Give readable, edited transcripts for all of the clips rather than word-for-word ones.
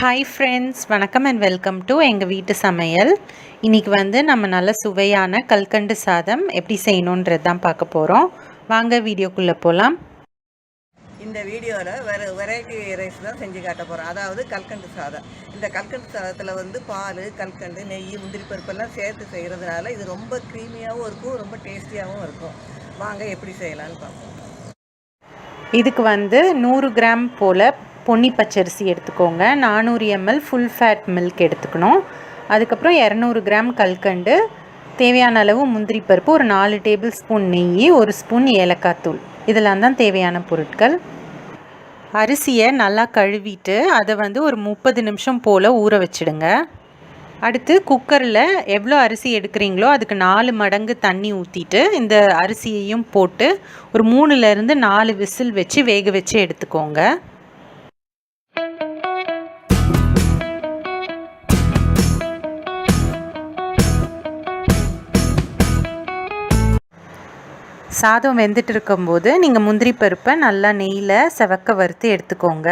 Hi friends, வணக்கம் and welcome to எங்கள் வீட்டு சமையல். இன்றைக்கி வந்து நம்ம நல்ல சுவையான கல்கண்டு சாதம் எப்படி செய்யணுன்றது தான் பார்க்க போகிறோம். வாங்க வீடியோக்குள்ளே போகலாம். இந்த வீடியோவில் வெரைட்டி ரைஸ் தான் செஞ்சு காட்ட போகிறோம். அதாவது கல்கண்டு சாதம். இந்த கல்கண்டு சாதத்தில் வந்து பால், கல்கண்டு, நெய், முந்திரி பருப்பெல்லாம் சேர்த்து செய்கிறதுனால இது ரொம்ப க்ரீமியாகவும் இருக்கும், ரொம்ப டேஸ்டியாகவும் இருக்கும். வாங்க எப்படி செய்யலான்னு பார்ப்போம். இதுக்கு வந்து 100 கிராம் போல் பொன்னி பச்சரிசி எடுத்துக்கோங்க. 400 ml ஃபுல் ஃபேட் மில்க் எடுத்துக்கணும். அதுக்கப்புறம் 200 கிராம் கல்கண்டு, தேவையான அளவு முந்திரி பருப்பு, ஒரு 4 டேபிள் ஸ்பூன் நெய், 1 ஸ்பூன் ஏலக்காய் தூள், இதெல்லாம் தான் தேவையான பொருட்கள். அரிசியை நல்லா கழுவிட்டு அதை வந்து ஒரு 30 நிமிஷம் போல் ஊற வச்சுடுங்க. அடுத்து குக்கரில் எவ்வளோ அரிசி எடுக்கிறீங்களோ அதுக்கு 4 மடங்கு தண்ணி ஊற்றிட்டு இந்த அரிசியையும் போட்டு ஒரு 3லேருந்து 4 விசில் வச்சு வேக வச்சு எடுத்துக்கோங்க. சாதம் வெந்துட்டு இருக்கும்போது நீங்கள் முந்திரி பருப்பை நல்லா நெய்யில் செவக்க வறுத்து எடுத்துக்கோங்க.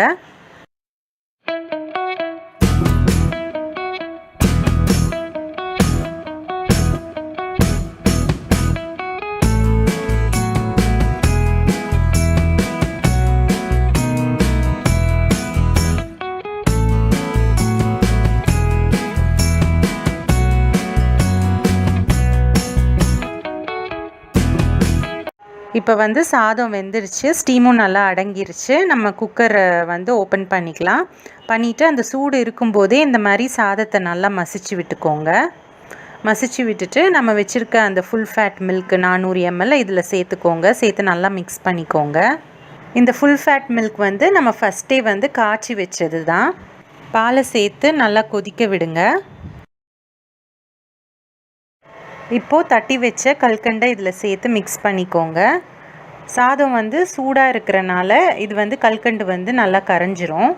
இப்போ வந்து சாதம் வெந்துருச்சு, ஸ்டீமும் நல்லா அடங்கிருச்சு. நம்ம குக்கரை வந்து ஓப்பன் பண்ணிக்கலாம். பண்ணிவிட்டு அந்த சூடு இருக்கும்போதே இந்த மாதிரி சாதத்தை நல்லா மசிச்சு விட்டுக்கோங்க. மசிச்சு விட்டுட்டு நம்ம வச்சுருக்க அந்த ஃபுல் ஃபேட் மில்க் 400 ml இதில் சேர்த்துக்கோங்க. சேர்த்து நல்லா மிக்ஸ் பண்ணிக்கோங்க. இந்த ஃபுல் ஃபேட் மில்க் வந்து நம்ம ஃபஸ்ட்டே வந்து காய்ச்சி வச்சது தான். பாலை சேர்த்து நல்லா கொதிக்க விடுங்க. இப்போது தட்டி வச்ச கல்கண்டை இதில் சேர்த்து மிக்ஸ் பண்ணிக்கோங்க. சாதம் வந்து சூடாக இருக்கிறனால இது வந்து கல்கண்டு வந்து நல்லா கரைஞ்சிரும்.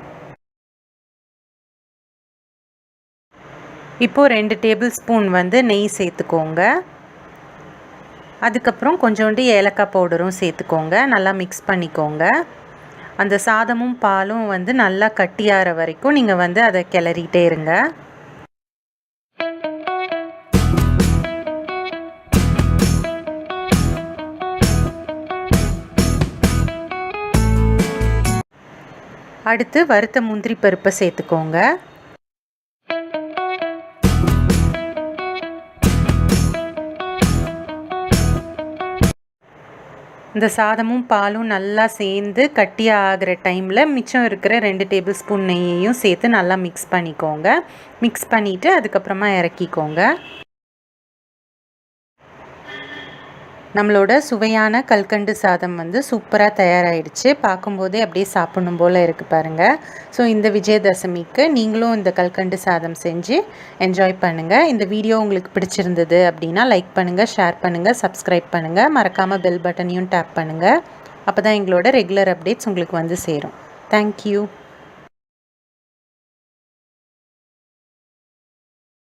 இப்போது 2 டேபிள் ஸ்பூன் வந்து நெய் சேர்த்துக்கோங்க. அதுக்கப்புறம் கொஞ்சோண்டு ஏலக்காய் பவுடரும் சேர்த்துக்கோங்க. நல்லா மிக்ஸ் பண்ணிக்கோங்க. அந்த சாதமும் பாலும் வந்து நல்லா கட்டியாகிற வரைக்கும் நீங்கள் வந்து அதை கிளறிட்டே இருங்க. அடுத்து வறுத்த முந்திரி பருப்பை சேர்த்துக்கோங்க. இந்த சாதமும் பாலும் நல்லா சேர்ந்து கட்டியாக ஆகிற டைமில் மிச்சம் இருக்கிற 2 டேபிள் ஸ்பூன் நெய்யையும் சேர்த்து நல்லா மிக்ஸ் பண்ணிக்கோங்க. மிக்ஸ் பண்ணிவிட்டு அதுக்கப்புறமா இறக்கிக்கோங்க. நம்மளோட சுவையான கல்கண்டு சாதம் வந்து சூப்பராக தயாராகிடுச்சு. பார்க்கும்போதே அப்படியே சாப்பிடணும் போல் இருக்குது பாருங்கள். ஸோ இந்த விஜயதசமிக்கு நீங்களும் இந்த கல்கண்டு சாதம் செஞ்சு என்ஜாய் பண்ணுங்கள். இந்த வீடியோ உங்களுக்கு பிடிச்சிருந்தது அப்படின்னா லைக் பண்ணுங்கள், ஷேர் பண்ணுங்கள், சப்ஸ்கிரைப் பண்ணுங்கள். மறக்காமல் பெல் பட்டனையும் டேப் பண்ணுங்கள். அப்போ தான் எங்களோட ரெகுலர் அப்டேட்ஸ் உங்களுக்கு வந்து சேரும். தேங்க்யூ.